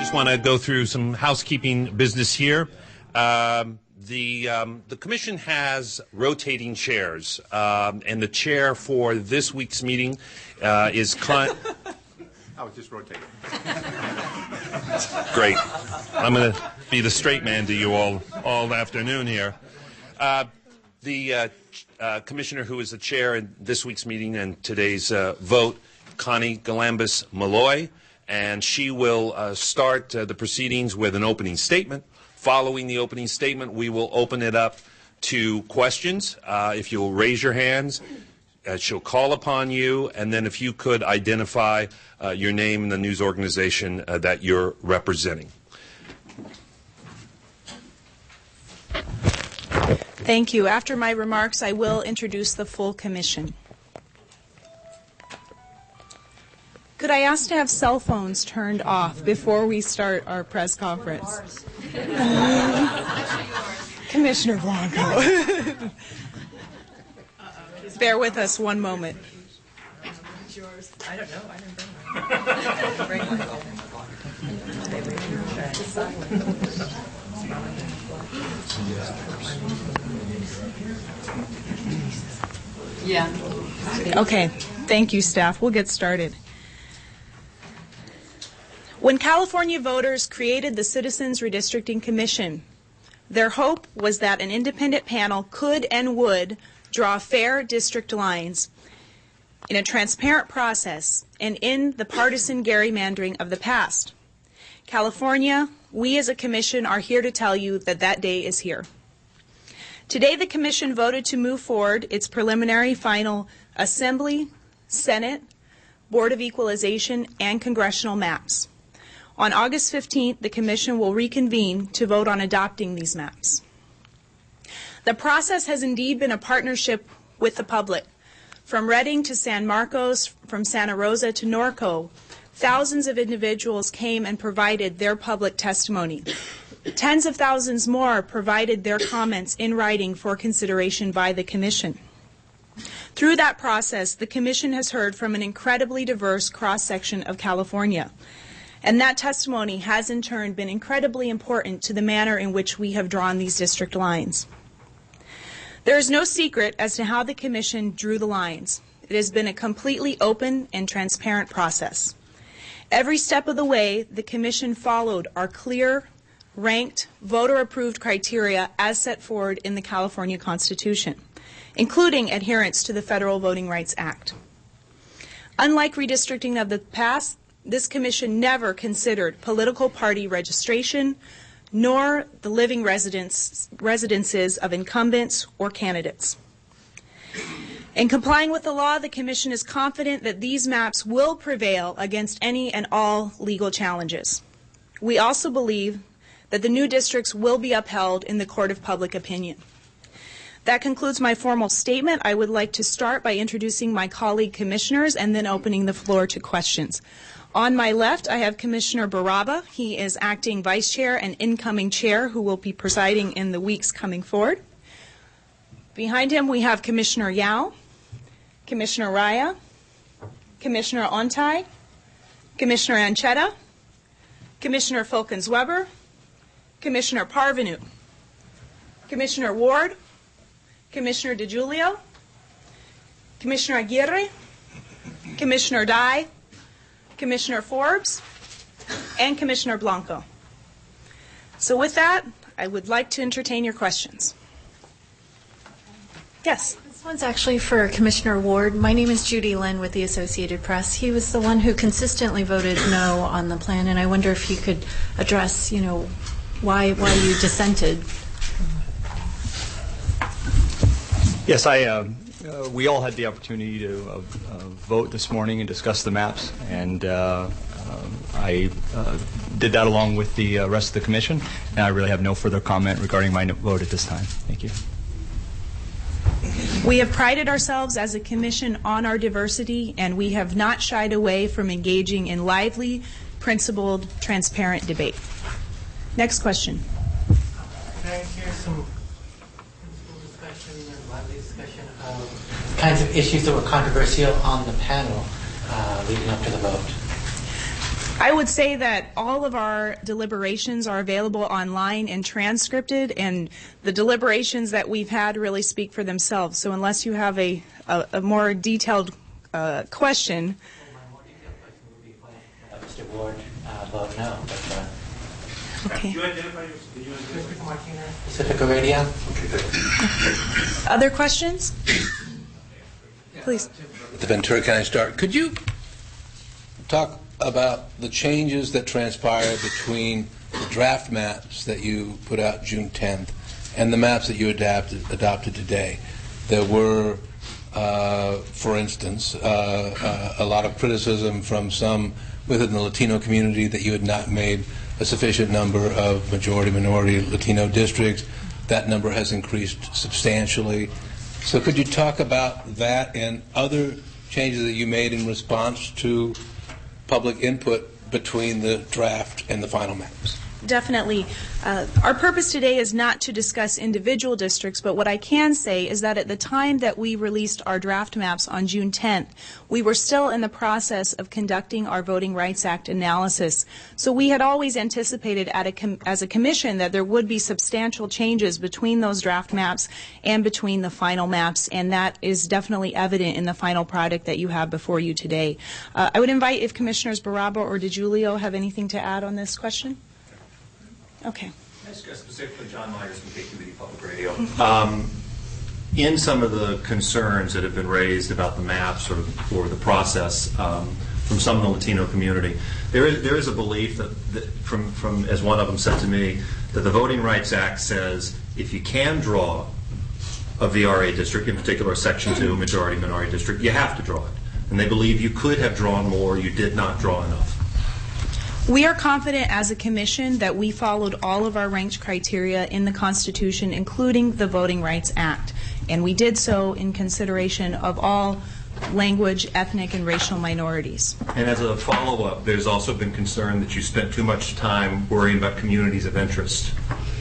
just want to go through some housekeeping business here. The commission has rotating chairs, and the chair for this week's meeting is I was just rotating. Great. I'm going to be the straight man to you all afternoon here. The commissioner who is the chair in this week's meeting and today's vote, Connie Galambos-Malloy, and she will start the proceedings with an opening statement. Following the opening statement, we will open it up to questions. If you'll raise your hands, she'll call upon you, and then if you could identify your name and the news organization that you're representing. Thank you. After my remarks, I will introduce the full commission. Could I ask to have cell phones turned off before we start our press conference? Commissioner Blanco. Bear with us one moment. It's yours. I don't know. I didn't bring one. Yeah. Okay. Thank you, staff. We'll get started. When California voters created the Citizens Redistricting Commission, their hope was that an independent panel could and would draw fair district lines in a transparent process and in the partisan gerrymandering of the past. California, we as a commission are here to tell you that that day is here. Today, the commission voted to move forward its preliminary final Assembly, Senate, Board of Equalization, and congressional maps. On August 15th, the commission will reconvene to vote on adopting these maps. The process has indeed been a partnership with the public. From Redding to San Marcos, from Santa Rosa to Norco, thousands of individuals came and provided their public testimony. Tens of thousands more provided their comments in writing for consideration by the commission. Through that process, the commission has heard from an incredibly diverse cross-section of California. And that testimony has in turn been incredibly important to the manner in which we have drawn these district lines. There is no secret as to how the commission drew the lines. It has been a completely open and transparent process. Every step of the way, the commission followed our clear, ranked, voter-approved criteria as set forward in the California Constitution, including adherence to the Federal Voting Rights Act. Unlike redistricting of the past, this commission never considered political party registration, nor the living residences of incumbents or candidates. In complying with the law, the commission is confident that these maps will prevail against any and all legal challenges. We also believe that the new districts will be upheld in the court of public opinion. That concludes my formal statement. I would like to start by introducing my colleague commissioners and then opening the floor to questions. On my left, I have Commissioner Baraba. He is acting vice chair and incoming chair who will be presiding in the weeks coming forward. Behind him, we have Commissioner Yao, Commissioner Raya, Commissioner Ontai, Commissioner Anchetta, Commissioner Fulkins-Weber, Commissioner Parvenu, Commissioner Ward, Commissioner DeGiulio, Commissioner Aguirre, Commissioner Dye, Commissioner Forbes, and Commissioner Blanco. So with that, I would like to entertain your questions. Yes? This one's actually for Commissioner Ward. My name is Judy Lynn with the Associated Press. He was the one who consistently voted no on the plan, and I wonder if he could address, why you dissented. Yes, we all had the opportunity to vote this morning and discuss the maps, and I did that along with the rest of the commission, and I really have no further comment regarding my vote at this time. Thank you. We have prided ourselves as a commission on our diversity, and we have not shied away from engaging in lively, principled, transparent debate. Next question. Can I hear some discussion and lively discussion of kinds of issues that were controversial on the panel leading up to the vote? I would say that all of our deliberations are available online and transcripted, and the deliberations that we've had really speak for themselves. So unless you have a more detailed question. My more detailed question would be why Mr. Ward vote no. But, Okay. Could you identify yourself? Martinez, Pacifica Radio. Other questions? Please. The Ventura County Star. Could you talk about the changes that transpired between the draft maps that you put out June 10th and the maps that you adopted today? There were, for instance, a lot of criticism from some within the Latino community that you had not made a sufficient number of majority-minority Latino districts. That number has increased substantially. So could you talk about that and other changes that you made in response to public input between the draft and the final maps? Definitely. Our purpose today is not to discuss individual districts, but what I can say is that at the time that we released our draft maps on June 10th, we were still in the process of conducting our Voting Rights Act analysis. So we had always anticipated as a commission that there would be substantial changes between those draft maps and between the final maps, and that is definitely evident in the final product that you have before you today. I would invite if Commissioners Baraba or DiGiulio have anything to add on this question. Okay. Specifically, John Myers from KQED Public Radio. In some of the concerns that have been raised about the maps or the process from some of the Latino community, there is a belief that from as one of them said to me, that the Voting Rights Act says if you can draw a VRA district, in particular a Section 2 majority-minority district, you have to draw it. And they believe you could have drawn more, you did not draw enough. We are confident as a commission that we followed all of our ranked criteria in the Constitution, including the Voting Rights Act. And we did so in consideration of all language, ethnic, and racial minorities. And as a follow-up, there's also been concern that you spent too much time worrying about communities of interest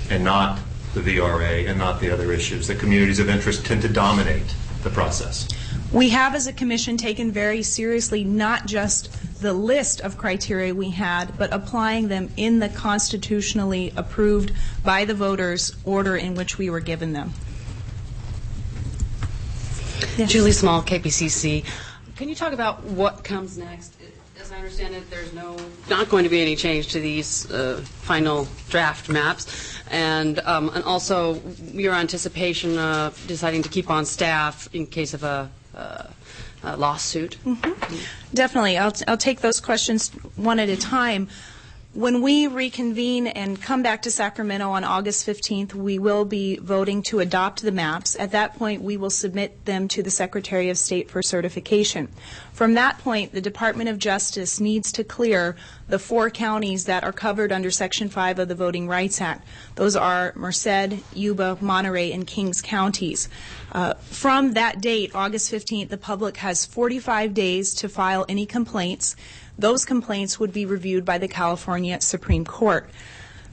and not the VRA and not the other issues. That communities of interest tend to dominate the process. We have, as a commission, taken very seriously not just the list of criteria we had, but applying them in the constitutionally approved by the voters order in which we were given them. Yes. Julie Small, KPCC. Can you talk about what comes next? As I understand it, there's not going to be any change to these final draft maps, and also your anticipation of deciding to keep on staff in case of a lawsuit. Mm-hmm. Definitely. I'll take those questions one at a time. When we reconvene and come back to Sacramento on August 15th, we will be voting to adopt the maps. At that point, we will submit them to the Secretary of State for certification. From that point, the Department of Justice needs to clear the 4 counties that are covered under Section 5 of the Voting Rights Act. Those are Merced, Yuba, Monterey, and Kings counties. From that date, August 15th, the public has 45 days to file any complaints. Those complaints would be reviewed by the California Supreme Court.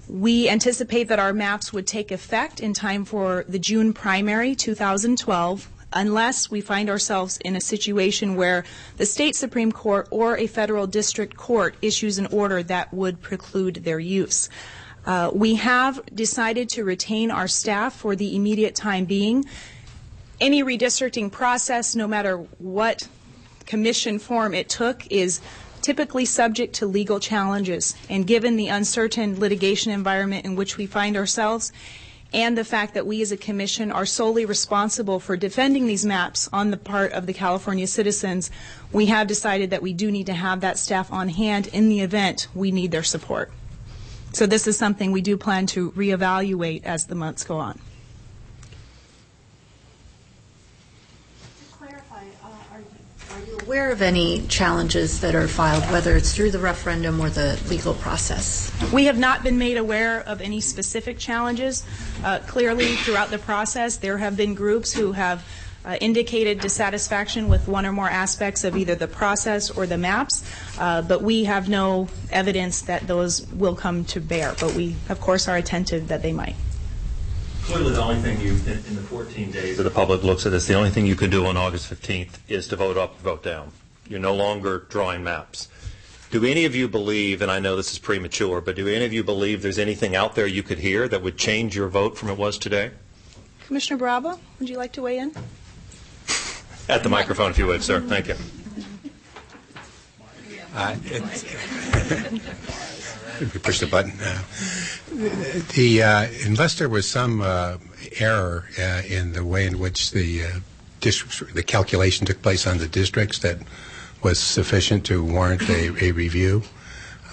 We anticipate that our maps would take effect in time for the June primary 2012, unless we find ourselves in a situation where the state Supreme Court or a federal district court issues an order that would preclude their use. We have decided to retain our staff for the immediate time being. Any redistricting process, no matter what commission form it took, is typically subject to legal challenges. And given the uncertain litigation environment in which we find ourselves, and the fact that we as a commission are solely responsible for defending these maps on the part of the California citizens, we have decided that we do need to have that staff on hand in the event we need their support. So this is something we do plan to reevaluate as the months go on. Are you aware of any challenges that are filed, whether it's through the referendum or the legal process? We have not been made aware of any specific challenges. Clearly, throughout the process, there have been groups who have indicated dissatisfaction with one or more aspects of either the process or the maps, but we have no evidence that those will come to bear. But we, of course, are attentive that they might. Clearly, the only thing in the 14 days that the public looks at this, the only thing you can do on August 15th is to vote up, vote down. You're no longer drawing maps. Do any of you believe, and I know this is premature, but do any of you believe there's anything out there you could hear that would change your vote from it was today? Commissioner Baraba, would you like to weigh in? At the microphone, if you would, sir. Thank you. Let me push the button. Unless there was some error in the way in which the calculation took place on the districts that was sufficient to warrant a review,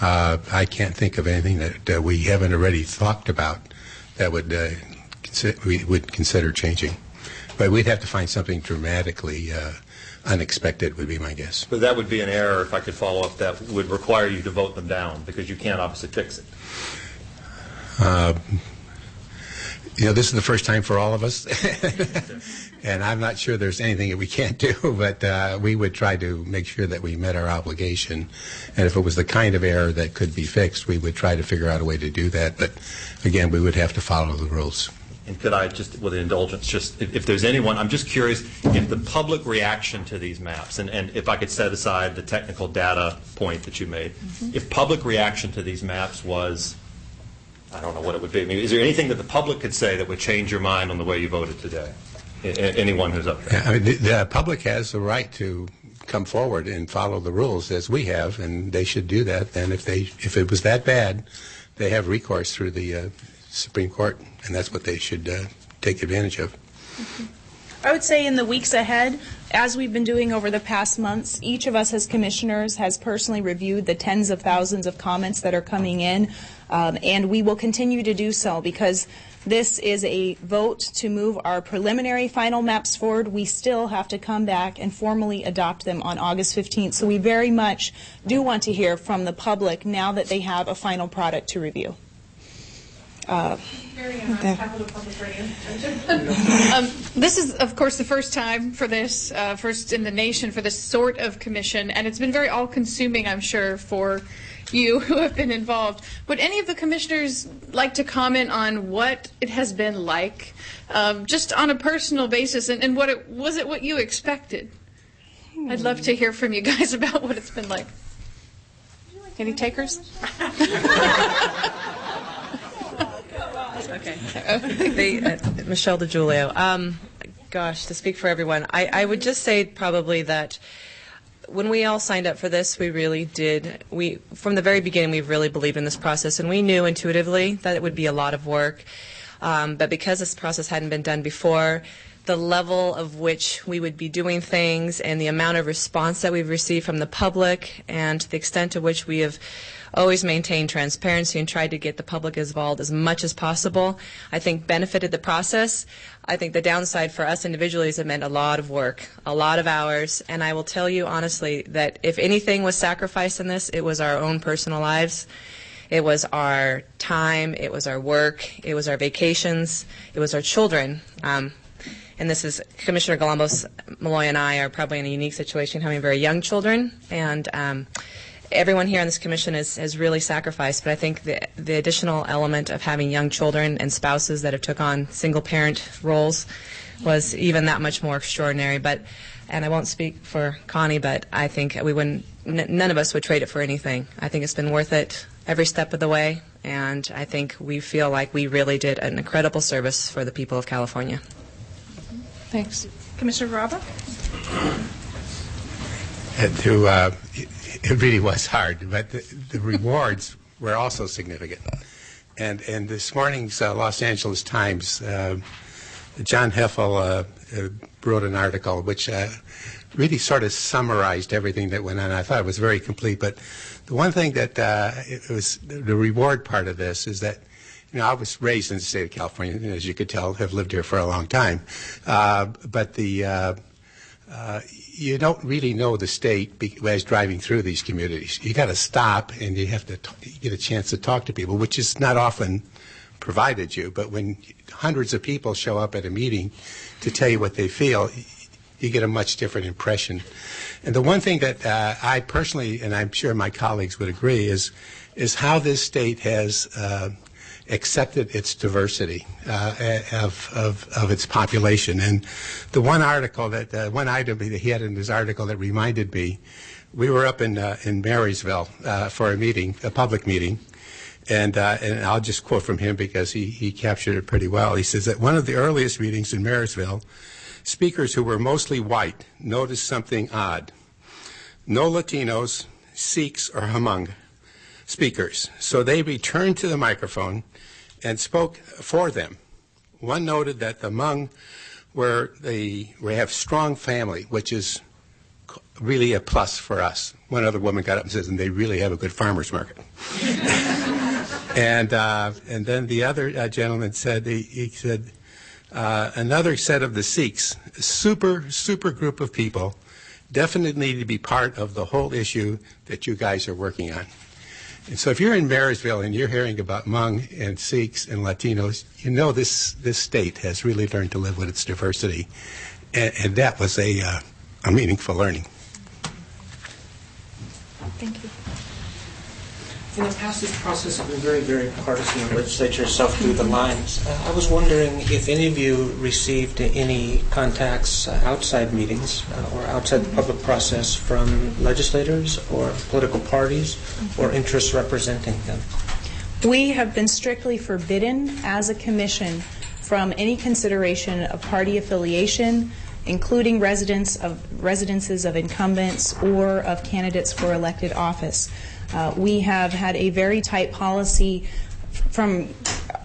I can't think of anything that we haven't already talked about that we would consider changing. But we'd have to find something dramatically unexpected, would be my guess. But that would be an error, if I could follow up, that would require you to vote them down, because you can't obviously fix it. This is the first time for all of us, and I'm not sure there's anything that we can't do, but we would try to make sure that we met our obligation. And if it was the kind of error that could be fixed, we would try to figure out a way to do that. But again, we would have to follow the rules. And could I just, with indulgence, just if there's anyone, I'm just curious if the public reaction to these maps, and if I could set aside the technical data point that you made, if public reaction to these maps was, I don't know what it would be. I mean, is there anything that the public could say that would change your mind on the way you voted today? Anyone who's up there? I mean, the public has the right to come forward and follow the rules as we have, and they should do that. And if it was that bad, they have recourse through the Supreme Court, and that's what they should take advantage of. I would say in the weeks ahead, as we've been doing over the past months, each of us as commissioners has personally reviewed the tens of thousands of comments that are coming in, and we will continue to do so because this is a vote to move our preliminary final maps forward. We still have to come back and formally adopt them on August 15th, so we very much do want to hear from the public now that they have a final product to review. This is, of course, the first time for this, first in the nation for this sort of commission, and it's been very all-consuming, I'm sure, for you who have been involved. Would any of the commissioners like to comment on what it has been like, just on a personal basis, and was it what you expected? I'd love to hear from you guys about what it's been like. Any takers? Okay. Michelle DiGiulio. Gosh, to speak for everyone, I would just say probably that when we all signed up for this, we really did. From the very beginning, we really believed in this process, and we knew intuitively that it would be a lot of work. But because this process hadn't been done before, the level of which we would be doing things and the amount of response that we've received from the public and the extent to which we have always maintained transparency and tried to get the public involved as much as possible, I think benefited the process. I think the downside for us individually is it meant a lot of work, a lot of hours, and I will tell you honestly that if anything was sacrificed in this, it was our own personal lives. It was our time, it was our work, it was our vacations, it was our children. And this is, Commissioner Galambos, Malloy, and I are probably in a unique situation having very young children, and everyone here on this commission has really sacrificed, but I think the additional element of having young children and spouses that have took on single-parent roles was even that much more extraordinary. And I won't speak for Connie, but I think we wouldn't, none of us would trade it for anything. I think it's been worth it every step of the way, and I think we feel like we really did an incredible service for the people of California. Thanks. Commissioner Baraba? It really was hard, but the rewards were also significant. And this morning's Los Angeles Times, John Heffel wrote an article which really sort of summarized everything that went on. I thought it was very complete, but the one thing that it was the reward part of this is that, you know, I was raised in the state of California, and as you could tell, have lived here for a long time. But you don't really know the state as driving through these communities. You got to stop, and you have to get a chance to talk to people, which is not often provided you. But when hundreds of people show up at a meeting to tell you what they feel, you get a much different impression. And the one thing that I personally, and I'm sure my colleagues would agree, is how this state has accepted its diversity of its population. And the one article one item that he had in his article that reminded me, we were up in Marysville for a public meeting, and I'll just quote from him because he captured it pretty well. He says, at one of the earliest meetings in Marysville, speakers who were mostly white noticed something odd. No Latinos, Sikhs, or Hmong speakers. So they returned to the microphone and spoke for them. One noted that the Hmong we have strong family, which is really a plus for us. One other woman got up and says, and they really have a good farmer's market. and then the other gentleman said, he said, another set of the Sikhs, super group of people, definitely need to be part of the whole issue that you guys are working on. And so if you're in Marysville and you're hearing about Hmong and Sikhs and Latinos, you know this state has really learned to live with its diversity. And that was a meaningful learning. Thank you. In the past, this process has been very partisan. The legislature itself drew the lines. I was wondering if any of you received any contacts outside meetings or outside the public process from legislators or political parties or interests representing them. We have been strictly forbidden as a commission from any consideration of party affiliation, including residences of incumbents or of candidates for elected office. We have had a very tight policy from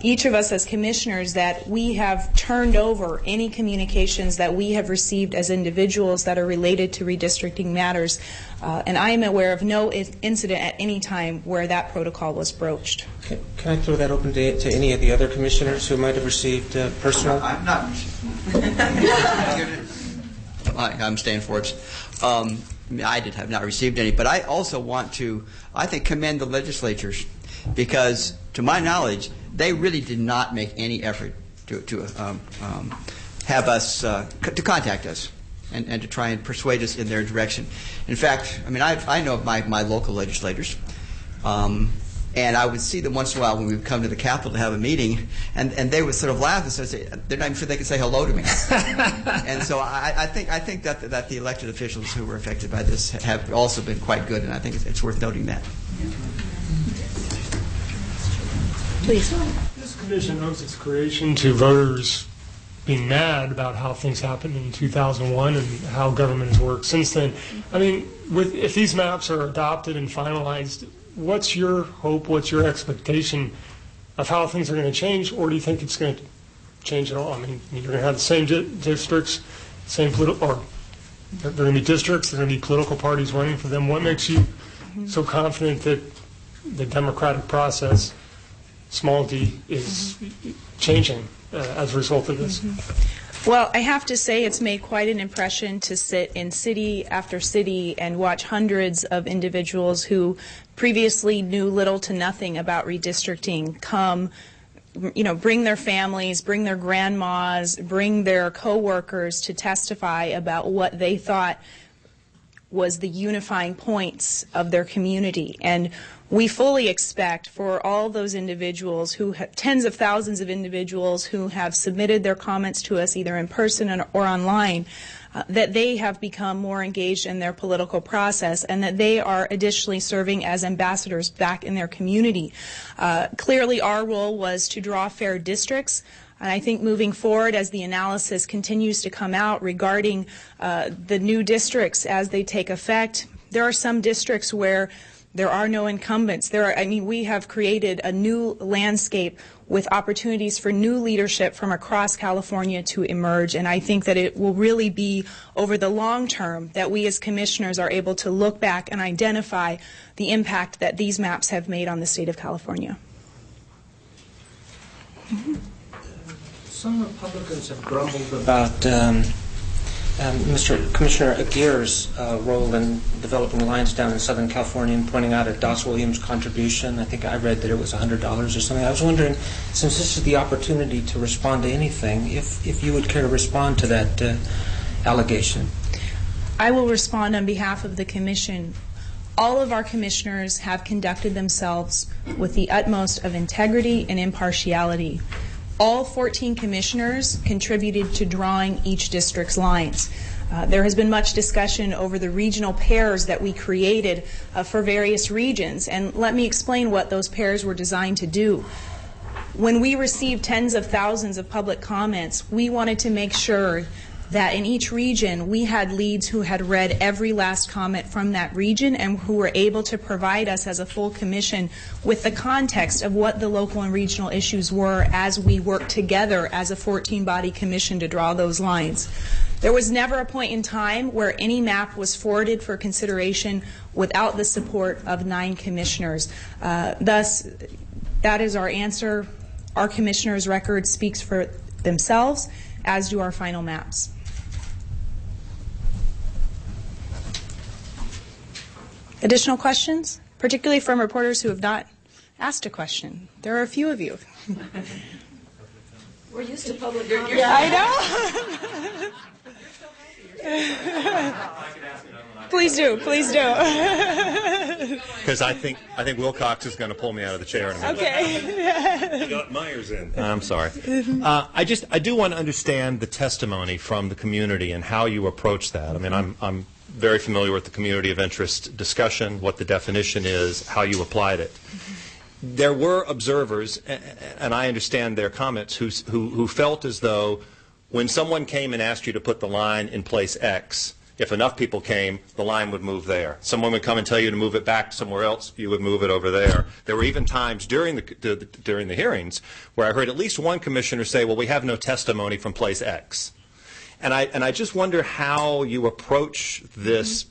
each of us as commissioners that we have turned over any communications that we have received as individuals that are related to redistricting matters. And I am aware of no incident at any time where that protocol was broached. Okay. Can I throw that open to any of the other commissioners who might have received personal? I'm not. Hi, I'm Stan Forbes. I have not received any, but I also want to, I think, commend the legislatures because, to my knowledge, they really did not make any effort to have us, to contact us and to try and persuade us in their direction. In fact, I mean, I know of my local legislators, and I would see them once in a while when we would come to the Capitol to have a meeting, and they would sort of laugh and say, they're not even sure they could say hello to me. And so I think that the elected officials who were affected by this have also been quite good, and I think it's worth noting that. Please. This commission owes its creation to voters being mad about how things happened in 2001 and how government has worked since then. I mean, if these maps are adopted and finalized, what's your hope, what's your expectation of how things are going to change, or do you think it's going to change at all? I mean, you're going to have the same districts, same political, or there are going to be districts, there are going to be political parties running for them. What makes you so confident that the democratic process, small d, is changing as a result of this? Well, I have to say it's made quite an impression to sit in city after city and watch hundreds of individuals who previously knew little to nothing about redistricting come, bring their families, bring their grandmas, bring their coworkers to testify about what they thought was the unifying points of their community. And we fully expect for all those individuals who have, tens of thousands of individuals who have submitted their comments to us either in person or online, that they have become more engaged in their political process and that they are additionally serving as ambassadors back in their community. Clearly our role was to draw fair districts. And I think moving forward, as the analysis continues to come out regarding the new districts as they take effect, there are some districts where there are no incumbents. We have created a new landscape with opportunities for new leadership from across California to emerge. And I think that it will really be over the long term that we as commissioners are able to look back and identify the impact that these maps have made on the state of California. Some Republicans have grumbled about Commissioner Aguirre's role in developing lines down in Southern California and pointing out at Doss Williams' contribution. I think I read that it was $100 or something. I was wondering, since this is the opportunity to respond to anything, if you would care to respond to that allegation. I will respond on behalf of the Commission. All of our commissioners have conducted themselves with the utmost of integrity and impartiality. All 14 commissioners contributed to drawing each district's lines. There has been much discussion over the regional pairs that we created for various regions, and let me explain what those pairs were designed to do. When we received tens of thousands of public comments, we wanted to make sure that in each region we had leads who had read every last comment from that region and who were able to provide us as a full commission with the context of what the local and regional issues were as we worked together as a 14-body commission to draw those lines. There was never a point in time where any map was forwarded for consideration without the support of 9 commissioners. Thus, that is our answer. Our commissioners' record speaks for themselves, as do our final maps. Additional questions, particularly from reporters who have not asked a question? There are a few of you. We're used to public comment. I know. Please do, please do. Because I think Wilcox is going to pull me out of the chair in a minute. Okay. You got Myers in. I'm sorry. I do want to understand the testimony from the community and how you approach that. I mean, I'm very familiar with the community of interest discussion, what the definition is, how you applied it. There were observers, and I understand their comments, who felt as though when someone came and asked you to put the line in place X, if enough people came, the line would move there. Someone would come and tell you to move it back somewhere else, you would move it over there. There were even times during the hearings where I heard at least one commissioner say, well, we have no testimony from place X. And I just wonder how you approach this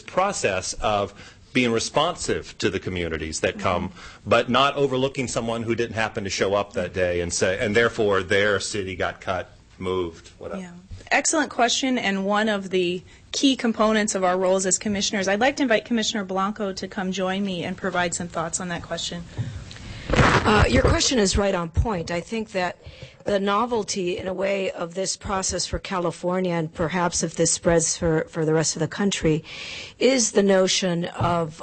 process of being responsive to the communities that come, but not overlooking someone who didn't happen to show up that day and say, and therefore their city got cut, moved, whatever. Yeah. Excellent question, and one of the key components of our roles as commissioners. I'd like to invite Commissioner Blanco to come join me and provide some thoughts on that question. Your question is right on point. I think that the novelty, in a way, of this process for California, and perhaps if this spreads for the rest of the country, is the notion of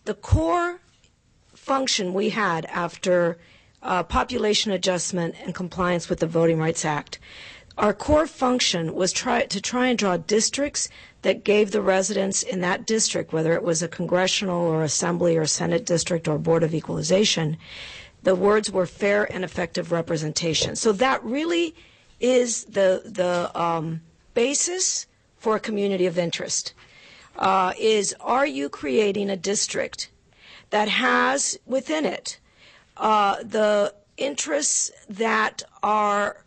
the core function we had after population adjustment and compliance with the Voting Rights Act. Our core function was to try and draw districts that gave the residents in that district, whether it was a congressional or assembly or Senate district or Board of Equalization, the words were fair and effective representation. So that really is the basis for a community of interest. Are you creating a district that has within it the interests that are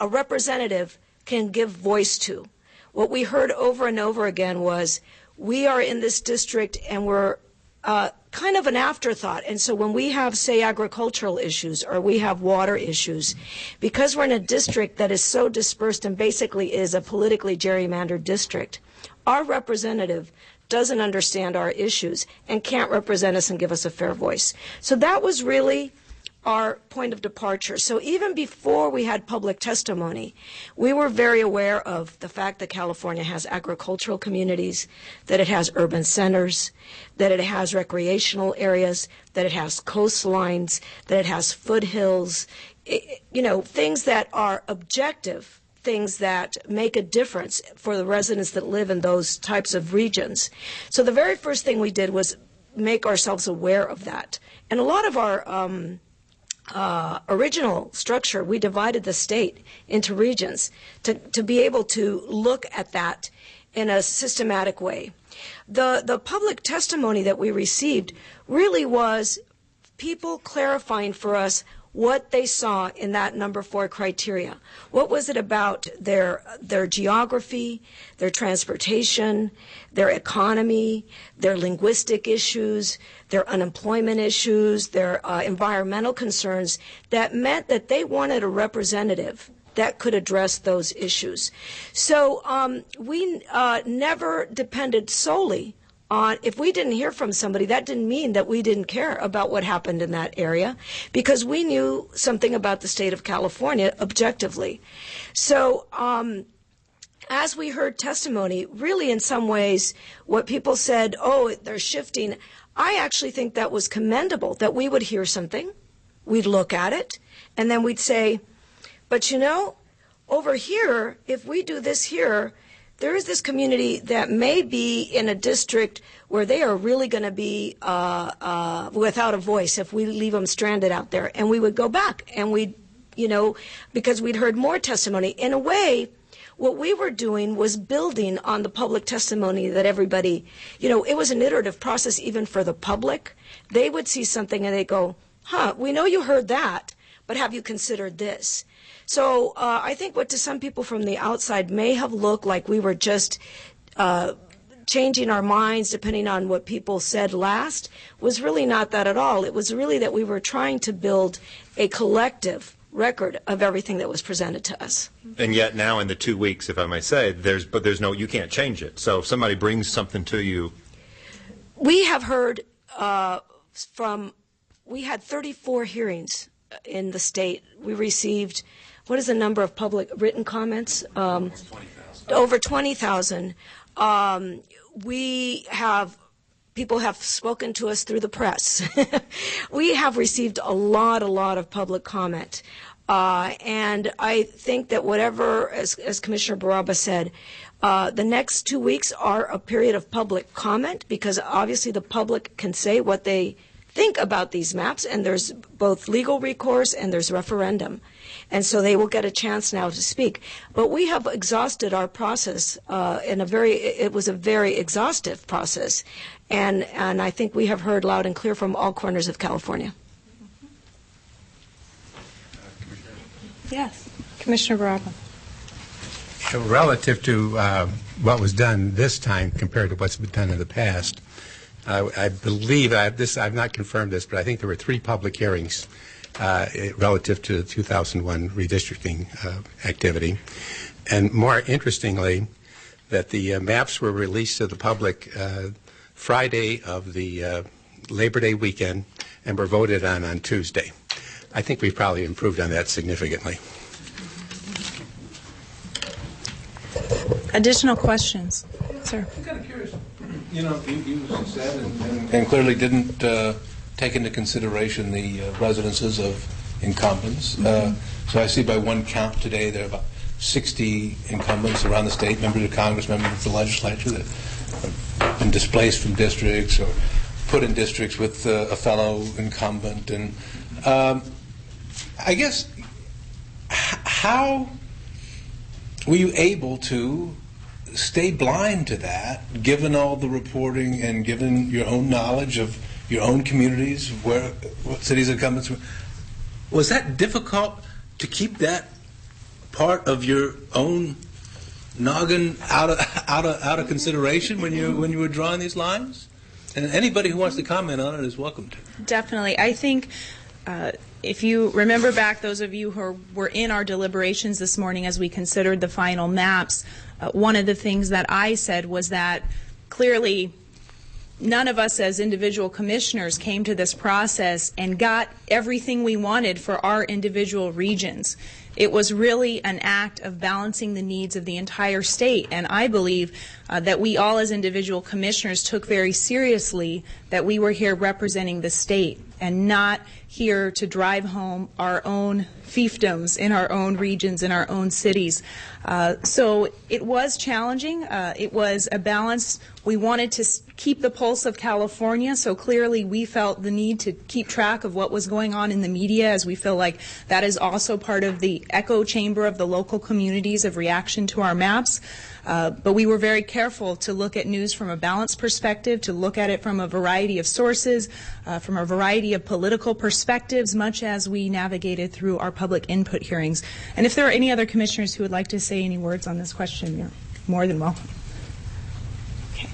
a representative can give voice to? What we heard over and over again was, we are in this district and we're kind of an afterthought. And so when we have, say, agricultural issues or we have water issues, because we're in a district that is so dispersed and basically is a politically gerrymandered district, our representative doesn't understand our issues and can't represent us and give us a fair voice. So that was really our point of departure. So even before we had public testimony, we were very aware of the fact that California has agricultural communities, that it has urban centers, that it has recreational areas, that it has coastlines, that it has foothills, things that are objective, things that make a difference for the residents that live in those types of regions. So the very first thing we did was make ourselves aware of that. And a lot of our original structure, we divided the state into regions to be able to look at that in a systematic way. The public testimony that we received really was people clarifying for us what they saw in that number 4 criteria. What was it about their geography, their transportation, their economy, their linguistic issues, their unemployment issues, their environmental concerns that meant that they wanted a representative that could address those issues. So we never depended solely on, if we didn't hear from somebody, that didn't mean that we didn't care about what happened in that area, because we knew something about the state of California objectively. So as we heard testimony, really in some ways, what people said, oh, they're shifting, I actually think that was commendable, that we would hear something, we'd look at it, and then we'd say, but you know, over here, if we do this here, there is this community that may be in a district where they are really going to be without a voice if we leave them stranded out there. And we would go back and we'd, you know, because we'd heard more testimony. In a way, what we were doing was building on the public testimony that everybody, you know, it was an iterative process even for the public. They would see something and they go, huh, we know you heard that, but have you considered this? So I think what to some people from the outside may have looked like we were just changing our minds depending on what people said last was really not that at all. It was really that we were trying to build a collective record of everything that was presented to us. And yet now in the 2 weeks, if I may say, there's no, you can't change it. So if somebody brings something to you. We have heard we had 34 hearings in the state. We received, what is the number of public written comments? Over 20,000. People have spoken to us through the press. We have received a lot of public comment. And I think that whatever, as Commissioner Baraba said, the next 2 weeks are a period of public comment because obviously the public can say what they think about these maps, and there's both legal recourse and there's referendum. And so they will get a chance now to speak. But we have exhausted our process it was a very exhaustive process. And I think we have heard loud and clear from all corners of California. Yes, Commissioner Baraba. So relative to what was done this time compared to what's been done in the past, I believe, I've not confirmed this, but I think there were 3 public hearings relative to the 2001 redistricting activity. And more interestingly, that the maps were released to the public Friday of the Labor Day weekend and were voted on Tuesday. I think we've probably improved on that significantly. Additional questions? Sir. I'm kind of curious. You know, you said and clearly didn't take into consideration the residences of incumbents. So I see by one count today there are about 60 incumbents around the state, members of Congress, members of the legislature that have been displaced from districts or put in districts with a fellow incumbent. And I guess, how were you able to stay blind to that, given all the reporting and given your own knowledge of your own communities, what cities incumbents were? Was that difficult to keep that part of your own noggin out of consideration when you were drawing these lines? And anybody who wants to comment on it is welcome to. Definitely. I think if you remember back, those of you who were in our deliberations this morning as we considered the final maps, one of the things that I said was that clearly none of us as individual commissioners came to this process and got everything we wanted for our individual regions. It was really an act of balancing the needs of the entire state, and I believe that we all as individual commissioners took very seriously that we were here representing the state and not here to drive home our own fiefdoms in our own regions, in our own cities. So it was challenging. It was a balance. We wanted to keep the pulse of California, so clearly we felt the need to keep track of what was going on in the media, as we feel like that is also part of the echo chamber of the local communities of reaction to our maps. But we were very careful to look at news from a balanced perspective, to look at it from a variety of sources, from a variety of political perspectives, much as we navigated through our public input hearings. And if there are any other commissioners who would like to say any words on this question, you're more than welcome. Okay.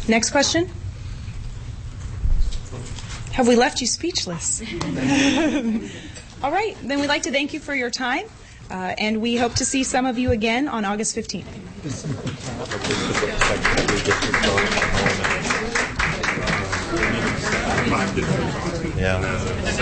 Next question. Have we left you speechless? All right. Then we'd like to thank you for your time. And we hope to see some of you again on August 15th. Yeah.